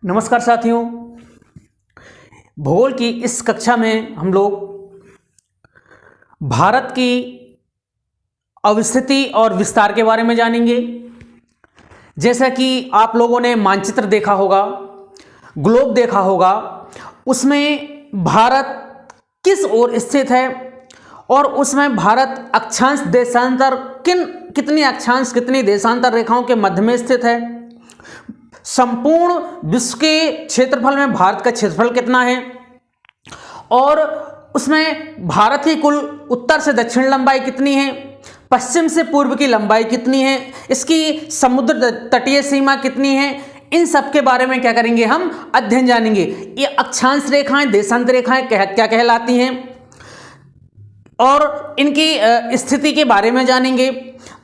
नमस्कार साथियों, भूगोल की इस कक्षा में हम लोग भारत की अवस्थिति और विस्तार के बारे में जानेंगे। जैसा कि आप लोगों ने मानचित्र देखा होगा, ग्लोब देखा होगा, उसमें भारत किस ओर स्थित है और उसमें भारत अक्षांश देशांतर कितनी अक्षांश कितनी देशांतर रेखाओं के मध्य में स्थित है। संपूर्ण विश्व के क्षेत्रफल में भारत का क्षेत्रफल कितना है और उसमें भारत की कुल उत्तर से दक्षिण लंबाई कितनी है, पश्चिम से पूर्व की लंबाई कितनी है, इसकी समुद्र तटीय सीमा कितनी है, इन सब के बारे में क्या करेंगे, हम अध्ययन जानेंगे। ये अक्षांश रेखाएं देशांतर रेखाएं क्या कहलाती हैं और इनकी स्थिति के बारे में जानेंगे।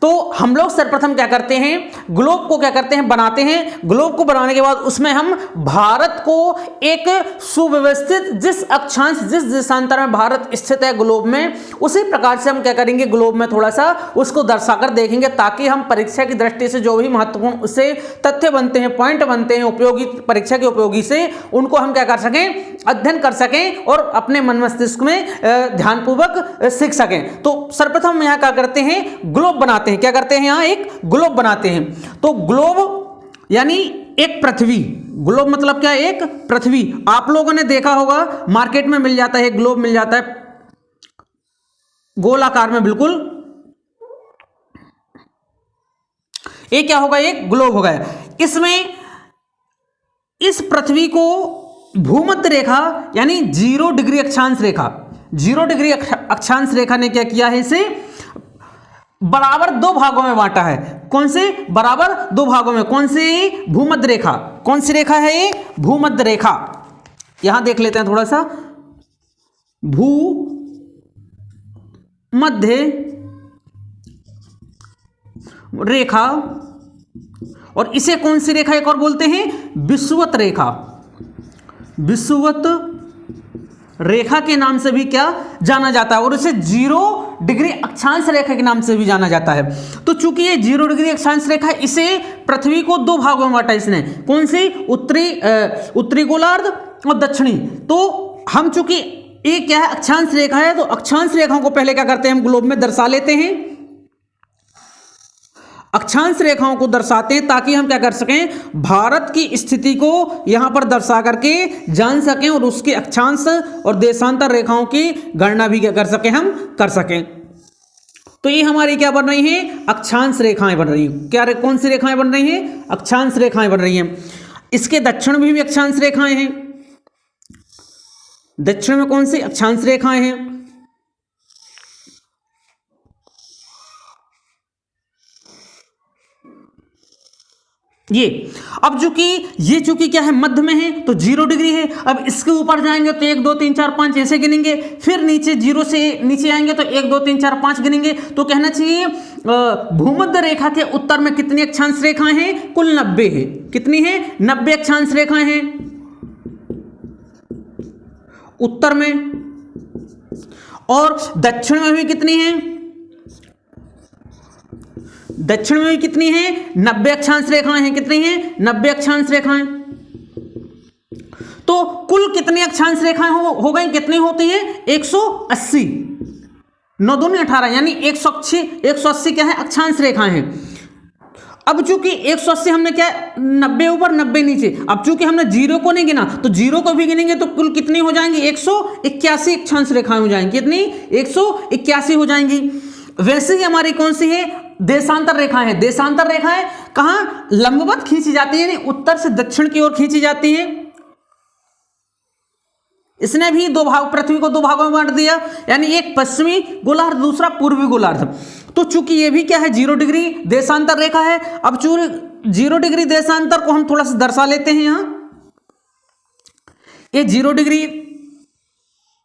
तो हम लोग सर्वप्रथम क्या करते हैं, ग्लोब को क्या करते हैं, बनाते हैं। ग्लोब को बनाने के बाद उसमें हम भारत को एक सुव्यवस्थित जिस अक्षांश जिस देशांतर में भारत स्थित है ग्लोब में, उसी प्रकार से हम क्या करेंगे, ग्लोब में थोड़ा सा उसको दर्शाकर देखेंगे, ताकि हम परीक्षा की दृष्टि से जो भी महत्वपूर्ण उससे तथ्य बनते हैं, पॉइंट बनते हैं, उपयोगी परीक्षा के उपयोगी से उनको हम क्या कर सकें, अध्ययन कर सकें और अपने मन मस्तिष्क में ध्यानपूर्वक सीख सकें। तो सर्वप्रथम यहाँ क्या करते हैं, ग्लोब बनाते हैं। क्या करते हैं, यहाँ एक ग्लोब बनाते हैं। तो ग्लोब यानी एक पृथ्वी, ग्लोब मतलब क्या, एक पृथ्वी। आप लोगों ने देखा होगा मार्केट में मिल जाता है, ग्लोब मिल जाता है गोल आकार में, बिल्कुल। ये क्या होगा, एक ग्लोब होगा। इसमें इस पृथ्वी को भूमध्य रेखा यानी 0 डिग्री अक्षांश रेखा, 0 डिग्री अक्षांश रेखा ने क्या किया है, इसे बराबर 2 भागों में बांटा है। कौन से, बराबर 2 भागों में। कौन सी, भूमध्य रेखा। कौन सी रेखा है ये, भूमध्य रेखा। यहां देख लेते हैं थोड़ा सा, भूमध्य रेखा। और इसे कौन सी रेखा एक और बोलते हैं, विषुवत रेखा। विषुवत रेखा के नाम से भी क्या जाना जाता है और इसे 0 डिग्री अक्षांश रेखा के नाम से भी जाना जाता है। तो चूंकि ये 0 डिग्री अक्षांश रेखा, इसे पृथ्वी को 2 भागों में बांटा इसने। कौन सी, उत्तरी गोलार्ध और दक्षिणी। तो हम चूंकि ये क्या है, अक्षांश रेखा है, तो अक्षांश रेखाओं को पहले क्या करते हैं, हम ग्लोब में दर्शा लेते हैं। अक्षांश रेखाओं को दर्शाते हैं ताकि हम क्या कर सकें, भारत की स्थिति को यहां पर दर्शा करके जान सकें और उसके अक्षांश और देशांतर रेखाओं की गणना भी क्या कर सकें, हम कर सकें। तो ये हमारी क्या बन रही हैं, अक्षांश रेखाएं बन रही हैं। क्या, कौन सी रेखाएं बन रही हैं, अक्षांश रेखाएं बन रही हैं। इसके दक्षिण में भी अक्षांश रेखाएं हैं। दक्षिण में कौन सी अक्षांश रेखाएं हैं, ये। अब चूंकि क्या है, मध्य में है तो 0 डिग्री है। अब इसके ऊपर जाएंगे तो 1 2 3 4 5 ऐसे गिनेंगे, फिर नीचे 0 से नीचे आएंगे तो 1 2 3 4 5 गिनेंगे। तो कहना चाहिए भूमध्य रेखा के उत्तर में कितनी अक्षांश रेखाएं हैं, कुल 90 है। कितनी है, 90 अक्षांश रेखाएं हैं उत्तर में। और दक्षिण में भी कितनी है, दक्षिण में भी कितनी है, 90 अक्षांश रेखाएं हैं। कितनी हैं, 90 अक्षांश रेखाएं। तो कुल कितनी अक्षांश रेखाएं हो गई, कितनी होती हैं, 180। 9 दूनी 18 यानी 180 क्या है, अक्षांश रेखाएं हैं। अब चूंकि 180 हमने क्या, 90 ऊपर 90 नीचे। अब चूंकि हमने 0 को नहीं गिना तो 0 को भी गिनेंगे तो कुल कितनी हो जाएंगी, 181 अक्षांश रेखाएं हो जाएंगी। कितनी, 181 हो जाएंगी। वैसे ही हमारी कौन सी है, देशांतर रेखाएं हैं। देशांतर रेखाएं कहां, लंबवत खींची जाती है, यानी उत्तर से दक्षिण की ओर खींची जाती है। इसने भी 2 भाग, पृथ्वी को 2 भागों में बांट दिया, यानी एक पश्चिमी गोलार्ध, दूसरा पूर्वी गोलार्ध। तो चूंकि ये भी क्या है, 0 डिग्री देशांतर रेखा है। अब 0 डिग्री देशांतर को हम थोड़ा सा दर्शा लेते हैं। यहां ये 0 डिग्री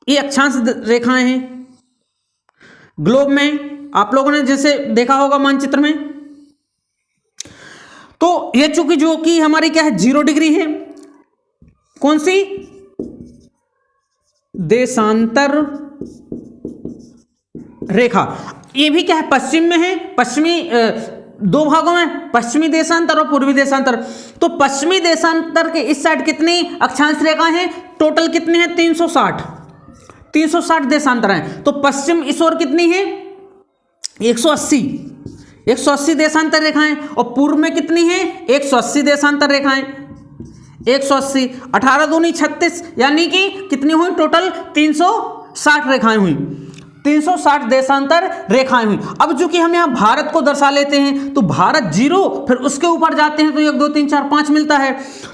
ये अक्षांश रेखाएं हैं ग्लोब में। आप लोगों ने जैसे देखा होगा मानचित्र में। तो ये चूंकि जो कि हमारी क्या है, 0 डिग्री है। कौन सी, देशांतर रेखा। ये भी क्या है, पश्चिम में है, पश्चिमी दो भागों में, पश्चिमी देशांतर और पूर्वी देशांतर। तो पश्चिमी देशांतर के इस साइड कितनी अक्षांश रेखाएं हैं, टोटल कितनी है, 360 देशांतर हैं। तो पश्चिम इस ओर कितनी है, 180 देशांतर रेखाएं, और पूर्व में कितनी है, 180 देशांतर रेखाएं, 180, 18 दूनी 36, यानी कि कितनी हुई टोटल, 360 रेखाएं हुई, 360 देशांतर रेखाएं हुई। अब चूंकि हम यहाँ भारत को दर्शा लेते हैं तो भारत 0, फिर उसके ऊपर जाते हैं तो 1 2 3 4 5 मिलता है।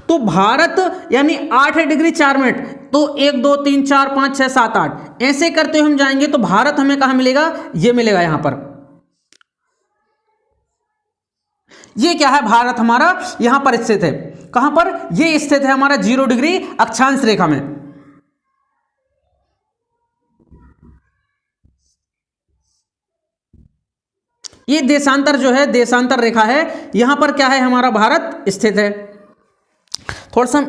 तो भारत यानी 8 डिग्री 4 मिनट, तो 1 2 3 4 5 6 7 8 ऐसे करते हुए हम जाएंगे तो भारत हमें कहाँ मिलेगा, ये मिलेगा यहां पर। ये क्या है, भारत हमारा यहां पर स्थित है। कहां पर, ये स्थित है हमारा 0 डिग्री अक्षांश रेखा में। ये देशांतर जो है, देशांतर रेखा है, यहां पर क्या है, हमारा भारत स्थित है। थोड़ा सा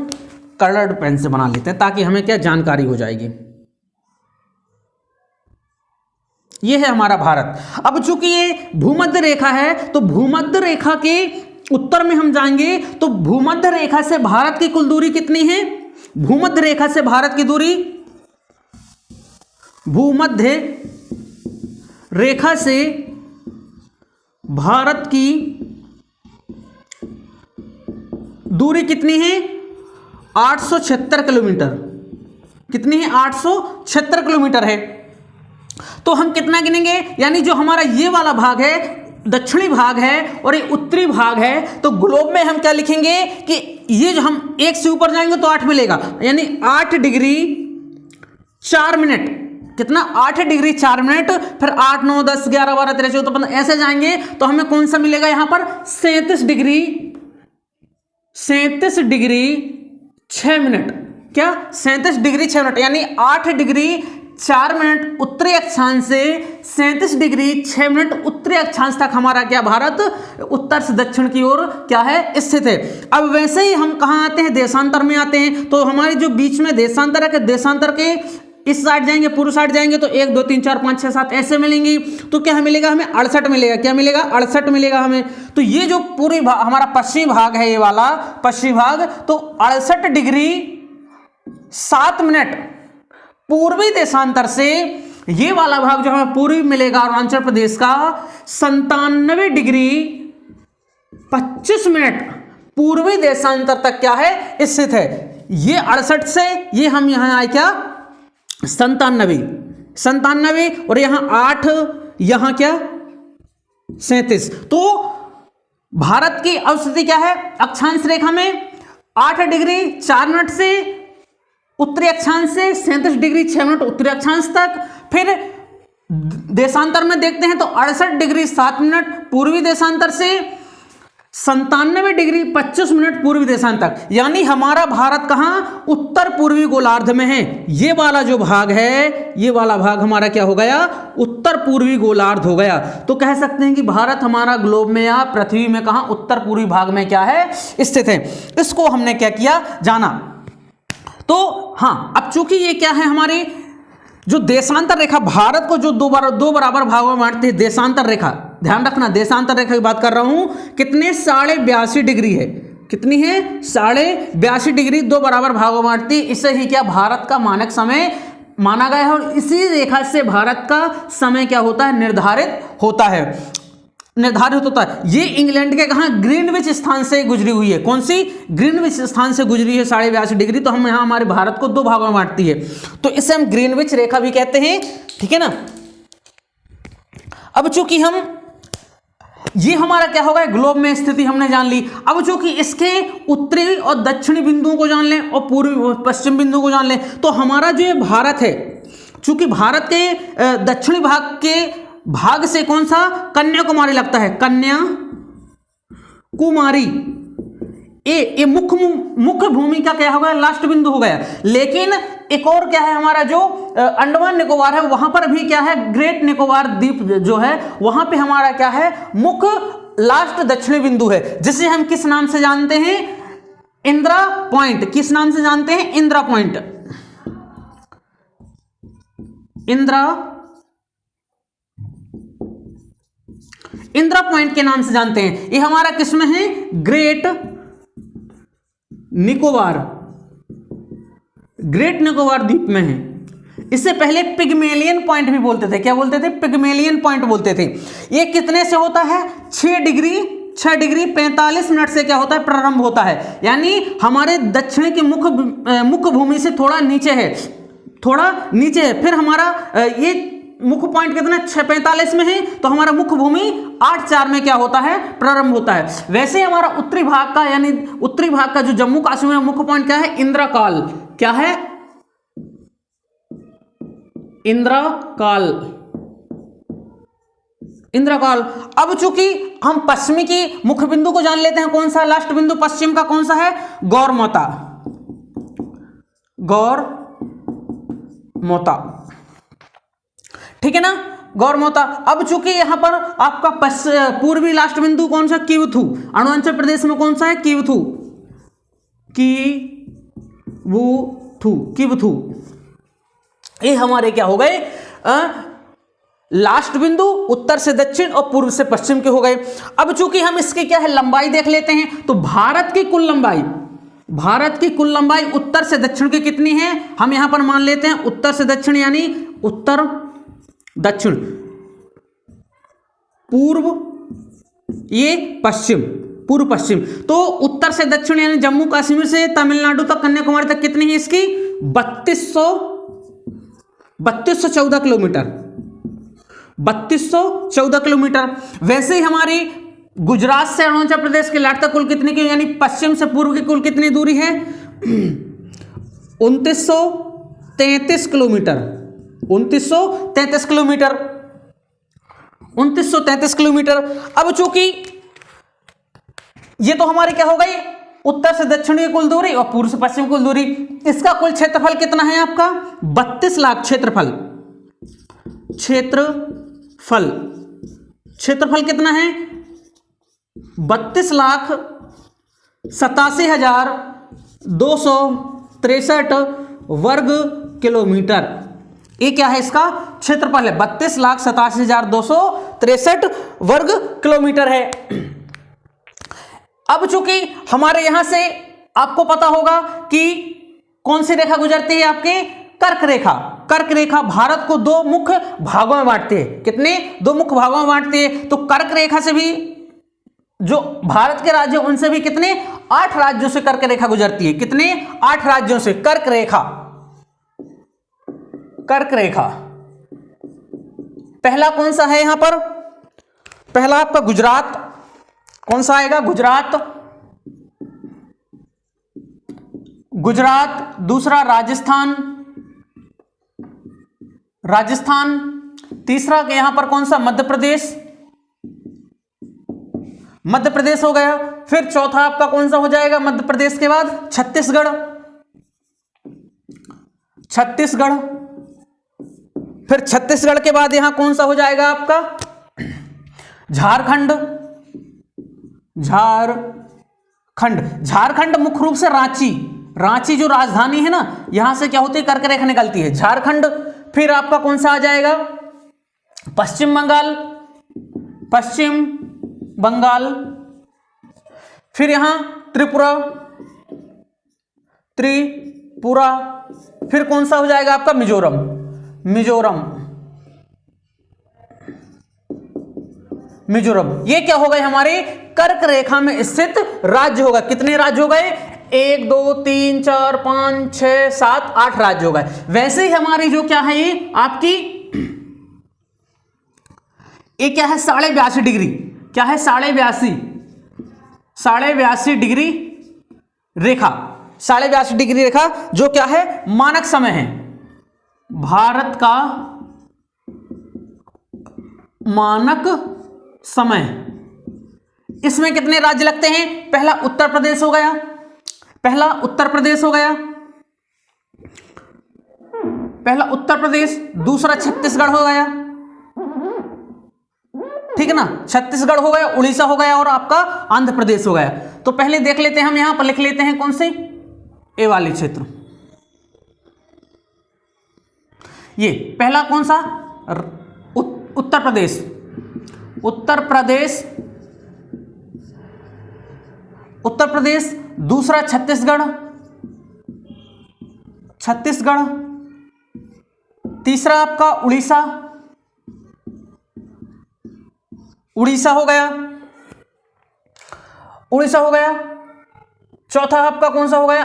कलर्ड पेन से बना लेते हैं ताकि हमें क्या जानकारी हो जाएगी। ये है हमारा भारत। अब चूंकि ये भूमध्य रेखा है तो भूमध्य रेखा के उत्तर में हम जाएंगे तो भूमध्य रेखा से भारत की कुल दूरी कितनी है, भूमध्य रेखा से भारत की दूरी, भूमध्य रेखा से भारत की दूरी कितनी है, 876 किलोमीटर। कितनी है, 876 किलोमीटर है। तो हम कितना गिनेंगे, यानी जो हमारा ये वाला भाग है, दक्षिणी भाग है और ये उत्तरी भाग है, तो ग्लोब में हम क्या लिखेंगे कि ये जो हम 1 से ऊपर जाएंगे तो 8 मिलेगा, यानी 8 डिग्री 4 मिनट। कितना, 8 डिग्री 4 मिनट, फिर 8 9 10 11 12 13 14 15 ऐसे जाएंगे तो हमें कौन सा मिलेगा यहां पर, 37 डिग्री 6 मिनट। क्या, 37 डिग्री 6 मिनट, यानी 8 डिग्री 4 मिनट उत्तरी अक्षांश से 37 डिग्री 6 मिनट उत्तरी अक्षांश तक हमारा क्या, भारत उत्तर से दक्षिण की ओर क्या है, स्थित है। अब वैसे ही हम कहां आते हैं, देशांतर में आते हैं। तो हमारी जो बीच में देशांतर है कि देशांतर के इस साइड जाएंगे, पूर्व साइड जाएंगे तो 1 2 3 4 5 6 7 ऐसे मिलेंगी। तो क्या मिलेगा हमें, 68 मिलेगा। क्या मिलेगा, 68 मिलेगा हमें। तो ये जो पूरी हमारा पश्चिमी भाग है, ये वाला पश्चिमी भाग, तो 68 डिग्री 7 मिनट पूर्वी देशांतर से ये वाला भाग जो हमें पूर्वी मिलेगा अरुणाचल प्रदेश का, 97 डिग्री 25 मिनट पूर्वी देशांतर तक क्या है, स्थित है। ये 68 से ये हम यहां आए क्या, 97 और यहां 8, यहां क्या 37। तो भारत की अवस्थिति क्या है, अक्षांश रेखा में 8 डिग्री 4 मिनट से उत्तरी अक्षांश से 37 डिग्री 6 मिनट उत्तरी अक्षांश तक। फिर देशांतर में देखते हैं तो 68 डिग्री 7 मिनट पूर्वी देशांतर से 97 डिग्री 25 मिनट पूर्वी देशांतर तक। यानी हमारा भारत कहां, उत्तर पूर्वी गोलार्ध में है। ये वाला जो भाग है, ये वाला भाग हमारा क्या हो गया, उत्तर पूर्वी गोलार्ध हो गया। तो कह सकते हैं कि भारत हमारा ग्लोब में या पृथ्वी में कहां, उत्तर पूर्वी भाग में क्या है, स्थित है। इसको हमने क्या किया, जाना। तो हां, अब चूंकि ये क्या है, हमारी जो देशांतर रेखा भारत को जो दो बराबर भागों में बांटती है, देशांतर रेखा, ध्यान रखना देशांतर रेखा की बात कर रहा हूं, कितने 82.5 डिग्री है। कितनी है, 82.5 डिग्री, 2 बराबर भागों में बांटती। इससे ही क्या भारत का मानक समय माना गया है और इसी रेखा से भारत का समय क्या होता है, निर्धारित होता है। ये इंग्लैंड के कहां, ग्रीनविच स्थान से गुजरी हुई है। कौन सी, ग्रीनविच स्थान से गुजरी है 82.5 डिग्री। तो हम यहां हमारे भारत को 2 भागों में बांटती है, तो इसे हम ग्रीनविच रेखा भी कहते हैं, ठीक है ना। अब चूंकि हम ये हमारा क्या होगा, ग्लोब में स्थिति हमने जान ली। अब चूंकि इसके उत्तरी और दक्षिणी बिंदुओं को जान लें और पूर्वी पश्चिम बिंदु को जान लें, तो हमारा जो ये भारत है, चूंकि भारत के दक्षिणी भाग के भाग से कौन सा, कन्याकुमारी लगता है, कन्याकुमारी। ये मुख्य भूमि का क्या हो गया, लास्ट बिंदु हो गया। लेकिन एक और क्या है, हमारा जो अंडमान निकोबार है, वहां पर भी क्या है, ग्रेट निकोबार द्वीप जो है, वहां पे हमारा क्या है, मुख्य लास्ट दक्षिणी बिंदु है, जिसे हम किस नाम से जानते हैं, इंदिरा पॉइंट। किस नाम से जानते हैं, इंदिरा पॉइंट। इंदिरा पॉइंट के नाम से जानते हैं। ये हमारा किसमें है? ग्रेट निकोबार, ग्रेट निकोबार द्वीप में है। इससे पहले पिग्मेलियन पॉइंट भी बोलते थे। क्या बोलते थे? पिग्मेलियन पॉइंट बोलते थे। ये कितने से होता है? 6 डिग्री 45 मिनट से क्या होता है? प्रारंभ होता है। यानी हमारे दक्षिण की मुख्य भूमि से थोड़ा नीचे है, थोड़ा नीचे है। फिर हमारा ये मुख्य पॉइंट कितना? 6:45 में है, तो हमारा मुख्य भूमि 8:04 में क्या होता है? प्रारंभ होता है। वैसे ही हमारा उत्तरी भाग का, यानी उत्तरी भाग का जो जम्मू कश्मीर में मुख्य पॉइंट क्या है? इंद्रकाल। क्या है? इंद्रकाल, इंद्रकाल। अब चूंकि हम पश्चिमी की मुख्य बिंदु को जान लेते हैं, कौन सा लास्ट बिंदु पश्चिम का कौन सा है? गौरमोता, गौरमोता, ठीक है ना, गौरमोता। अब चूंकि यहां पर आपका पूर्वी लास्ट बिंदु कौन सा? किवथू। अरुणाचल प्रदेश में कौन सा है? किवथू, किवथू, किवथू। ये हमारे क्या हो गए? लास्ट बिंदु उत्तर से दक्षिण और पूर्व से पश्चिम के हो गए। अब चूंकि हम इसकी क्या है? लंबाई देख लेते हैं। तो भारत की कुल लंबाई, भारत की कुल लंबाई उत्तर से दक्षिण की कितनी है? हम यहां पर मान लेते हैं उत्तर से दक्षिण, यानी उत्तर दक्षिण, पूर्व ये पश्चिम, पूर्व पश्चिम। तो उत्तर से दक्षिण यानी जम्मू कश्मीर से तमिलनाडु तक, कन्याकुमारी तक कितनी है इसकी? 3214 किलोमीटर, 3214 किलोमीटर। वैसे ही हमारी गुजरात से अरुणाचल प्रदेश के लाट तक कुल कितनी की, यानी पश्चिम से पूर्व की कुल कितनी दूरी है? 2933 किलोमीटर, 2933 किलोमीटर, 2933 किलोमीटर। अब चूंकि ये तो हमारी क्या हो गई? उत्तर से दक्षिण की कुल दूरी और पूर्व से पश्चिम कुल दूरी। इसका कुल क्षेत्रफल कितना है आपका? 32 लाख क्षेत्रफल, क्षेत्रफल, क्षेत्रफल कितना है? 32,87,263 वर्ग किलोमीटर। ये क्या है? इसका क्षेत्रफल है 32,87,263 वर्ग किलोमीटर है। अब चूंकि हमारे यहां से आपको पता होगा कि कौन सी रेखा गुजरती है? आपके कर्क रेखा। कर्क रेखा भारत को 2 मुख्य भागों में बांटती है। कितने? 2 मुख्य भागों में बांटती है। तो कर्क रेखा से भी जो भारत के राज्य, उनसे भी कितने? 8 राज्यों से कर्क रेखा गुजरती है। कितने? 8 राज्यों से कर्क रेखा, कर्क रेखा। पहला कौन सा है यहां पर? पहला आपका गुजरात, कौन सा आएगा? गुजरात, गुजरात। दूसरा राजस्थान, राजस्थान। तीसरा यहां पर कौन सा? मध्य प्रदेश, मध्य प्रदेश हो गया। फिर चौथा आपका कौन सा हो जाएगा मध्य प्रदेश के बाद? छत्तीसगढ़, छत्तीसगढ़। फिर छत्तीसगढ़ के बाद यहां कौन सा हो जाएगा आपका? झारखंड, झारखंड। झारखंड मुख्य रूप से रांची, रांची जो राजधानी है ना, यहां से क्या होती है? कर्क रेखा निकलती है, झारखंड। फिर आपका कौन सा आ जाएगा? पश्चिम बंगाल, पश्चिम बंगाल। फिर यहां त्रिपुरा, त्रिपुरा। फिर कौन सा हो जाएगा आपका? मिजोरम, मिजोरम, मिजोरम। ये क्या हो गए? हमारे कर्क रेखा में स्थित राज्य होगा। कितने राज्य हो गए? 1 2 3 4 5 6 7 8 राज्य हो गए। वैसे ही हमारी जो क्या है ये आपकी, ये क्या है? 82.5 डिग्री। क्या है? 82.5 डिग्री रेखा, 82.5 डिग्री रेखा, जो क्या है? मानक समय है, भारत का मानक समय। इसमें कितने राज्य लगते हैं? पहला उत्तर प्रदेश हो गया, पहला उत्तर प्रदेश हो गया, पहला उत्तर प्रदेश। दूसरा छत्तीसगढ़ हो गया, ठीक है ना, छत्तीसगढ़ हो गया, उड़ीसा हो गया और आपका आंध्र प्रदेश हो गया। तो पहले देख लेते हैं, हम यहां पर लिख लेते हैं कौन से? ए वाले क्षेत्र। ये पहला कौन सा? उत्तर प्रदेश, उत्तर प्रदेश, उत्तर प्रदेश। दूसरा छत्तीसगढ़, छत्तीसगढ़। तीसरा आपका उड़ीसा, उड़ीसा हो गया, उड़ीसा हो गया। चौथा आपका कौन सा हो गया?